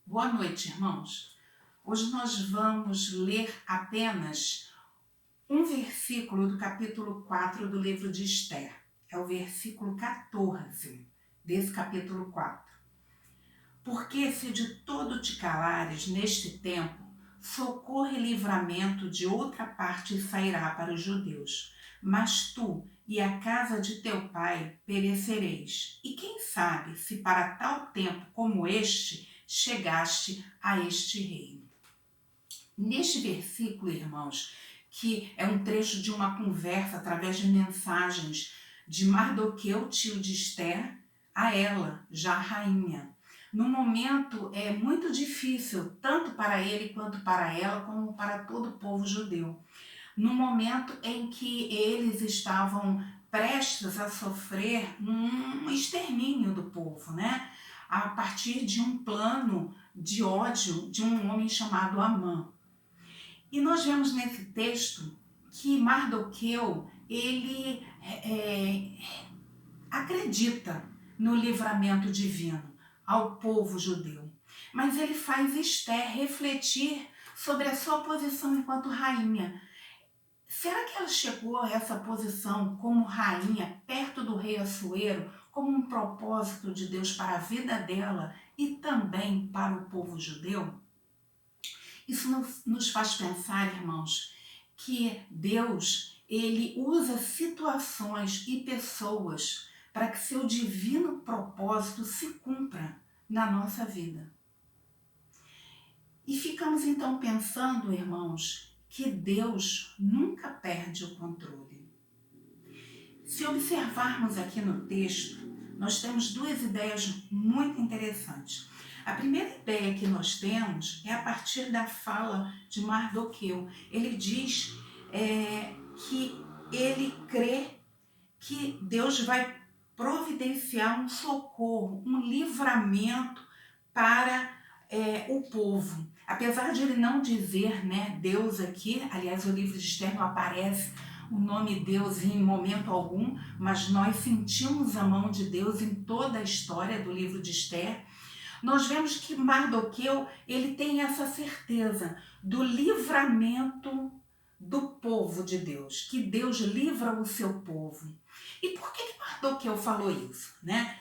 Boa noite, irmãos. Hoje nós vamos ler apenas um versículo do capítulo 4 do livro de Esther. É o versículo 14 desse capítulo 4. Porque se de todo te calares neste tempo, socorro e livramento de outra parte sairá para os judeus. Mas tu e a casa de teu pai perecereis. E quem sabe se para tal tempo como este chegaste a este reino. Neste versículo, irmãos, que é um trecho de uma conversa através de mensagens de Mardoqueu, tio de Esther, a ela, já rainha. Num momento muito difícil, tanto para ele quanto para ela, como para todo o povo judeu. No momento em que eles estavam prestes a sofrer um extermínio do povo, né? A partir de um plano de ódio de um homem chamado Amã. E nós vemos nesse texto que Mardoqueu, ele acredita no livramento divino ao povo judeu. Mas ele faz Esther refletir sobre a sua posição enquanto rainha. Será que ela chegou a essa posição como rainha, perto do rei Assuero, como um propósito de Deus para a vida dela e também para o povo judeu? Isso nos faz pensar, irmãos, que Deus, ele usa situações e pessoas para que seu divino propósito se cumpra na nossa vida. E ficamos então pensando, irmãos, que Deus nunca perde o controle. Se observarmos aqui no texto, nós temos duas ideias muito interessantes. A primeira ideia que nós temos é a partir da fala de Mardoqueu. Ele diz que ele crê que Deus vai providenciar um socorro, um livramento para o povo. Apesar de ele não dizer, né, Deus aqui, aliás, o livro de Esther não aparece o nome Deus em momento algum, mas nós sentimos a mão de Deus em toda a história do livro de Esther. Nós vemos que Mardoqueu, ele tem essa certeza do livramento do povo de Deus, que Deus livra o seu povo. E por que Mardoqueu falou isso, né?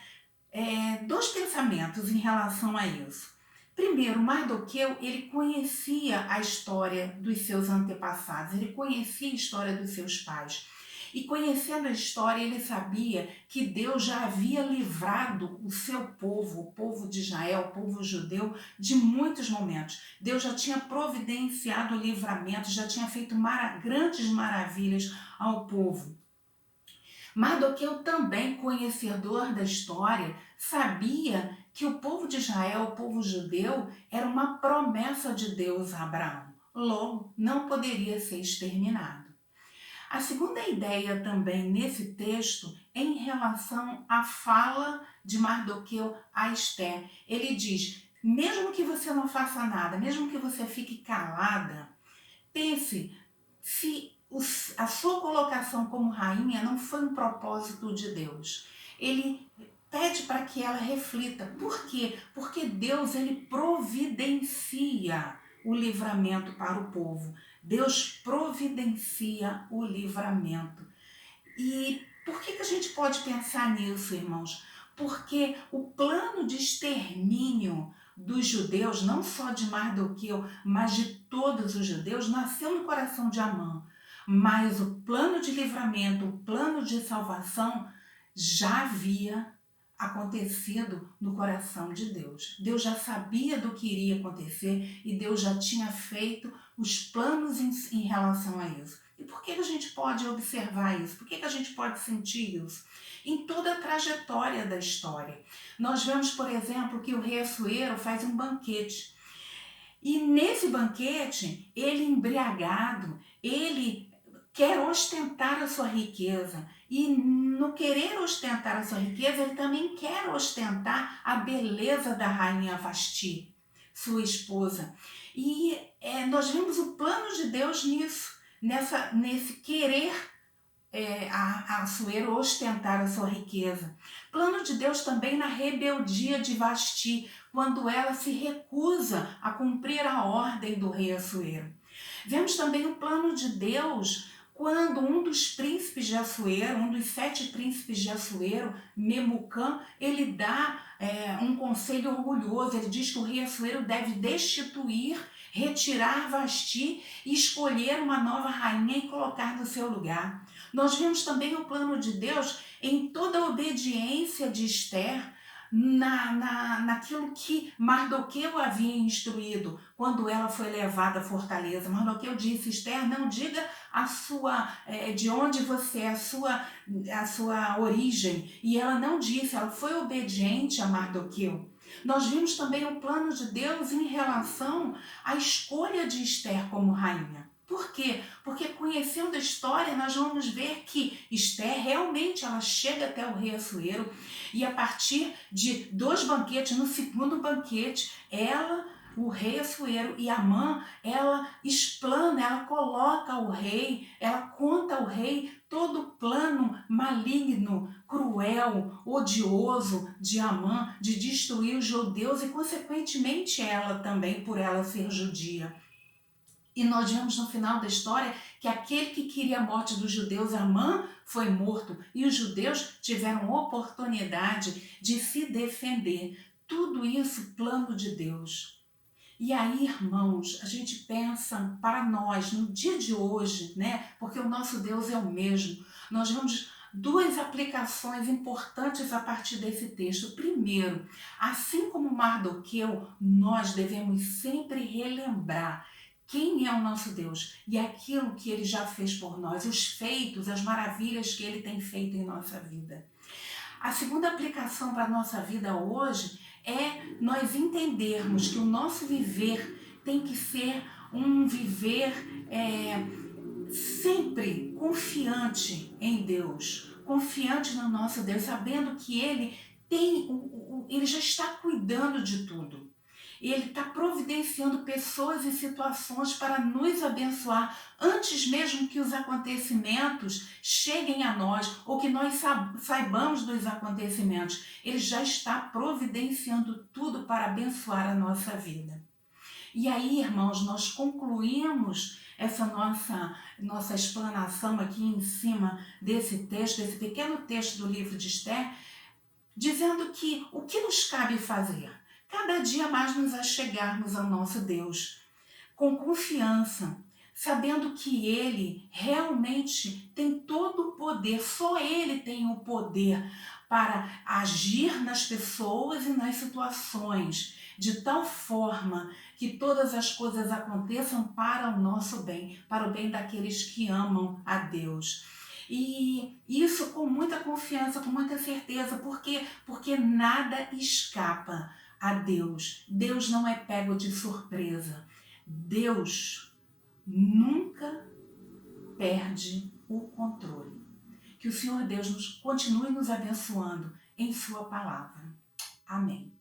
Dois pensamentos em relação a isso. Primeiro, Mardoqueu, ele conhecia a história dos seus antepassados, ele conhecia a história dos seus pais. E conhecendo a história, ele sabia que Deus já havia livrado o seu povo, o povo de Israel, o povo judeu, de muitos momentos. Deus já tinha providenciado o livramento, já tinha feito grandes maravilhas ao povo. Mardoqueu, também conhecedor da história, sabia que o povo de Israel, o povo judeu, era uma promessa de Deus a Abraão. Logo, não poderia ser exterminado. A segunda ideia também nesse texto é em relação à fala de Mardoqueu a Esther. Ele diz, mesmo que você não faça nada, mesmo que você fique calada, pense se a sua colocação como rainha não foi um propósito de Deus. Ele pede para que ela reflita. Por quê? Porque Deus, ele providencia o livramento para o povo. Deus providencia o livramento. E por que a gente pode pensar nisso, irmãos? Porque o plano de extermínio dos judeus, não só de Mardoqueu, mas de todos os judeus, nasceu no coração de Amã. Mas o plano de livramento, o plano de salvação já havia acontecido no coração de Deus. Deus já sabia do que iria acontecer e Deus já tinha feito os planos em relação a isso. E por que a gente pode observar isso? Por que a gente pode sentir isso? Em toda a trajetória da história. Nós vemos, por exemplo, que o rei Assuero faz um banquete. E nesse banquete, ele embriagado, ele quer ostentar a sua riqueza. E no querer ostentar a sua riqueza, ele também quer ostentar a beleza da rainha Vasti, sua esposa. E nós vimos o plano de Deus nisso, nesse querer Assuero ostentar a sua riqueza. Plano de Deus também na rebeldia de Vasti, quando ela se recusa a cumprir a ordem do rei Assuero. Vemos também o plano de Deus quando um dos príncipes de Assuero, um dos 7 príncipes de Assuero, Memucã, ele dá um conselho orgulhoso. Ele diz que o rei Assuero deve destituir, retirar Vasti e escolher uma nova rainha e colocar no seu lugar. Nós vemos também o plano de Deus em toda a obediência de Esther, naquilo que Mardoqueu havia instruído quando ela foi levada à fortaleza. Mardoqueu disse: Esther, não diga de onde você é, a sua origem. E ela não disse, ela foi obediente a Mardoqueu. Nós vimos também o plano de Deus em relação à escolha de Esther como rainha. Por quê? Porque conhecendo a história, nós vamos ver que Esther realmente ela chega até o rei Assuero e a partir de 2 banquetes, no segundo banquete, o rei Assuero e Amã, ela explana, ela coloca o rei, ela conta ao rei todo o plano maligno, cruel, odioso de Amã, de destruir os judeus e consequentemente ela também, por ela ser judia. E nós vemos no final da história que aquele que queria a morte dos judeus, Amã, foi morto. E os judeus tiveram oportunidade de se defender. Tudo isso, plano de Deus. E aí, irmãos, a gente pensa para nós, no dia de hoje, né? Porque o nosso Deus é o mesmo. Nós vemos 2 aplicações importantes a partir desse texto. Primeiro, assim como Mardoqueu, nós devemos sempre relembrar quem é o nosso Deus e aquilo que Ele já fez por nós, os feitos, as maravilhas que Ele tem feito em nossa vida. A segunda aplicação para a nossa vida hoje é nós entendermos que o nosso viver tem que ser um viver sempre confiante em Deus, confiante no nosso Deus, sabendo que Ele Ele já está cuidando de tudo. Ele está providenciando pessoas e situações para nos abençoar antes mesmo que os acontecimentos cheguem a nós ou que nós saibamos dos acontecimentos. Ele já está providenciando tudo para abençoar a nossa vida. E aí, irmãos, nós concluímos essa nossa explanação aqui em cima desse texto, desse pequeno texto do livro de Esther, dizendo que o que nos cabe fazer? Cada dia mais nos achegarmos ao nosso Deus, com confiança, sabendo que Ele realmente tem todo o poder, só Ele tem o poder para agir nas pessoas e nas situações, de tal forma que todas as coisas aconteçam para o nosso bem, para o bem daqueles que amam a Deus. E isso com muita confiança, com muita certeza, porque nada escapa a Deus. Deus não é pego de surpresa. Deus nunca perde o controle. Que o Senhor Deus continue nos abençoando em sua palavra. Amém.